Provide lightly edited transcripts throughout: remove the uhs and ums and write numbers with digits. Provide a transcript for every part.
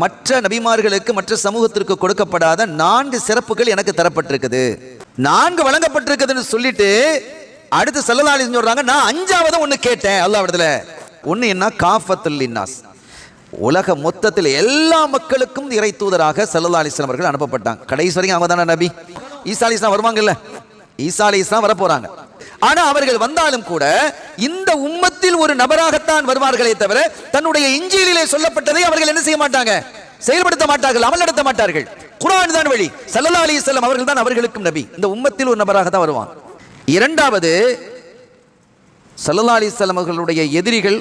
மற்ற நபிமார்களுக்கு மற்ற சமூகத்திற்கு கொடுக்கப்படாத 4 சிறப்புகள் எனக்கு தரப்பட்டிருக்குது, 4 வழங்கப்பட்டிருக்குதுன்னு சொல்லிட்டு அடுத்து ஸல்லல்லாஹு அலைஹி வஸல்லம் சொல்றாங்க, நான் 5வது ஒன்னு கேட்டேன் அல்லாஹ்விடத்துல. ஒன்னு என்ன, காஃபத்துல் லின்னாஸ், உலக மொத்தத்தில் எல்லா மக்களுக்கும் இறை தூதராக ஸல்லல்லாஹு அலைஹி வஸல்லம் அவர்கள் அனுப்பப்பட்டாங்க. கடைசி வரைக்கும் அவங்க தானே நபி. ஈசா அலைஹிஸ்ஸலாம் வருவாங்கல்ல, ஈசா அலைஹிஸ்ஸலாம் வர போறாங்க. ஆனா அவர்கள் வந்தாலும் கூட இந்த உம்மத்தில் ஒரு நபராகத்தான் வருவார்களே தவிர தன்னுடைய இன்ஜீலிலே சொல்லப்பட்டதை அவர்கள் என்ன செய்ய மாட்டாங்க, செயல்படுத்த மாட்டார்கள், அமல் நடத்த மாட்டார்கள். குர்ஆன் தான் வழி. ஸல்லல்லாஹு அலைஹி வஸல்லம் அவர்கள் தான் அவர்களுக்கும் நபி. இந்த உம்மத்தில் ஒரு நபராக தான் வருவாங்க. இரண்டாவது, ஸல்லல்லாஹு அலைஹி வஸல்லம் அவர்களுடைய எதிரிகள்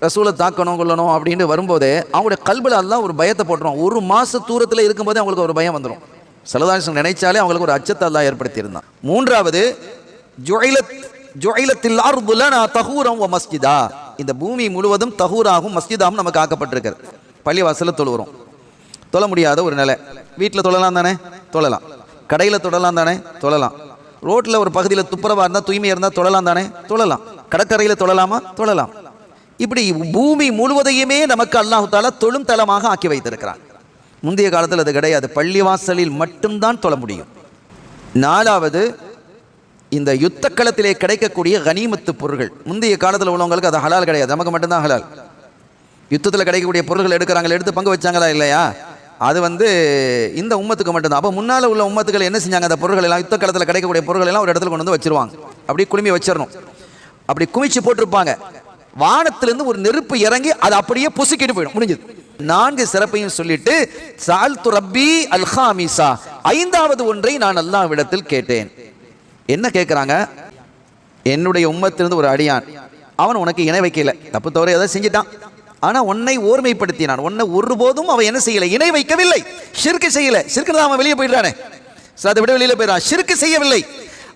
ரசூலை தாக்கணும் கொள்ளணும் அப்படின்னு வரும்போது அவங்களுடைய கல்புல அல்லாஹ் ஒரு பயத்தை போட்டுரும். 1 மாச தூரத்தில் இருக்கும்போது அவங்களுக்கு ஒரு பயம் வந்துடும். ஸல்லல்லாஹு அலைஹி வஸல்லம் நினைச்சாலே அவங்களுக்கு ஒரு அச்சத்தை அல்லாஹ் ஏற்படுத்தி இருந்தான். மூன்றாவது, ஜுஇலத்தில் அர்து லனா தஹூரன் வ மஸ்ஜிதா, இந்த பூமி முழுவதும் தஹூராகும் மஸ்ஜிதாகும் நமக்கு ஆக்கப்பட்டிருக்கிறது. பள்ளிவாசல்ல தொழுகிறோம், தொழ முடியாத ஒரு நிலை. வீட்டில் தொழலாம் தானே, தொழலாம். கடையில் தொழலாம் தானே, தொழலாம். ரோட்டில் ஒரு பகுதியில் துப்புரவாக இருந்தால் தூய்மையாக இருந்தால் தொழலாம் தானே, தொழலாம். கடற்கரையில் தொழலாமா, தொழலாம். இப்படி பூமி முழுவதையுமே நமக்கு அல்லாஹ் தஆலா தொழும் தலமாக ஆக்கி வைத்திருக்கிறான். முந்தைய காலத்தில் அது கிடையாது, பள்ளிவாசலில் மட்டும்தான் தொழ முடியும். நாலாவது, இந்த யுத்த களத்திலே கிடைக்கக்கூடிய கனிமத்து பொருள்கள், முந்தைய காலத்தில் உள்ளவங்களுக்கு அது ஹலால் கிடையாது, நமக்கு மட்டும்தான் ஹலால். யுத்தத்தில் கிடைக்கக்கூடிய பொருள்கள் எடுக்கிறாங்க, எடுத்து பங்கு வச்சாங்களா இல்லையா, அது இந்த உம்மத்துக்கு மட்டும்தான். அப்போ முன்னால் உள்ள உம்மத்துக்கள் என்ன செஞ்சாங்க, அந்த பொருள்கள் எல்லாம் யுத்த களத்தில் கிடைக்கக்கூடிய பொருள்கள் எல்லாம் ஒரு இடத்துல கொண்டு வந்து வச்சிருவாங்க. அப்படி குழுமி வச்சிடணும், அப்படி குமிச்சு போட்டிருப்பாங்க. வானத்திலிருந்து ஒரு நெருப்பு இறங்கி அது அப்படியே பொசுக்கிட்டு போயிடும், முடிஞ்சது. 4 சிறப்பையும் சொல்லிட்டு சால்து ரப்பி அல் ஹாமிசா, 5வது ஒன்றை நான் அல்லாஹ்விடத்தில் கேட்டேன். என்ன கேட்குறாங்க, என்னுடைய உம்மத்திலிருந்து ஒரு அடியான், அவன் உனக்கு இணை வைக்கல, தப்பு தவறு ஏதாவது செஞ்சிட்டான், ஆனால் உன்னை ஓர்மைப்படுத்தினான், உன்னை ஒருபோதும் அவன் என்ன செய்யலை, இணை வைக்கவில்லை, ஷிர்க் செய்யல. ஷிர்க் தான் அவன் வெளியே போயிடுறானே, அதை விட வெளியில் போயிடான். ஷிர்க் செய்யவில்லை,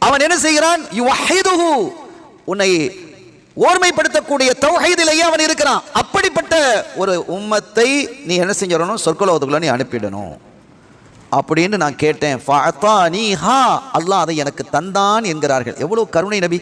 அவன் என்ன செய்கிறான், யுவஹிதுஹு, உன்னை ஓர்மைப்படுத்தக்கூடிய தௌஹீதிலேயே அவன் இருக்கிறான். அப்படிப்பட்ட ஒரு உம்மத்தை நீ என்ன செஞ்சிடணும், சொர்க்கலோகத்துக்குள்ள நீ அனுப்பிடணும் அப்படின்னு நான் கேட்டேன். ஃபஅதானிஹா, அல்லாஹ் அதை எனக்கு தந்தான் என்கிறார்கள். எவ்வளவு கருணை நபி.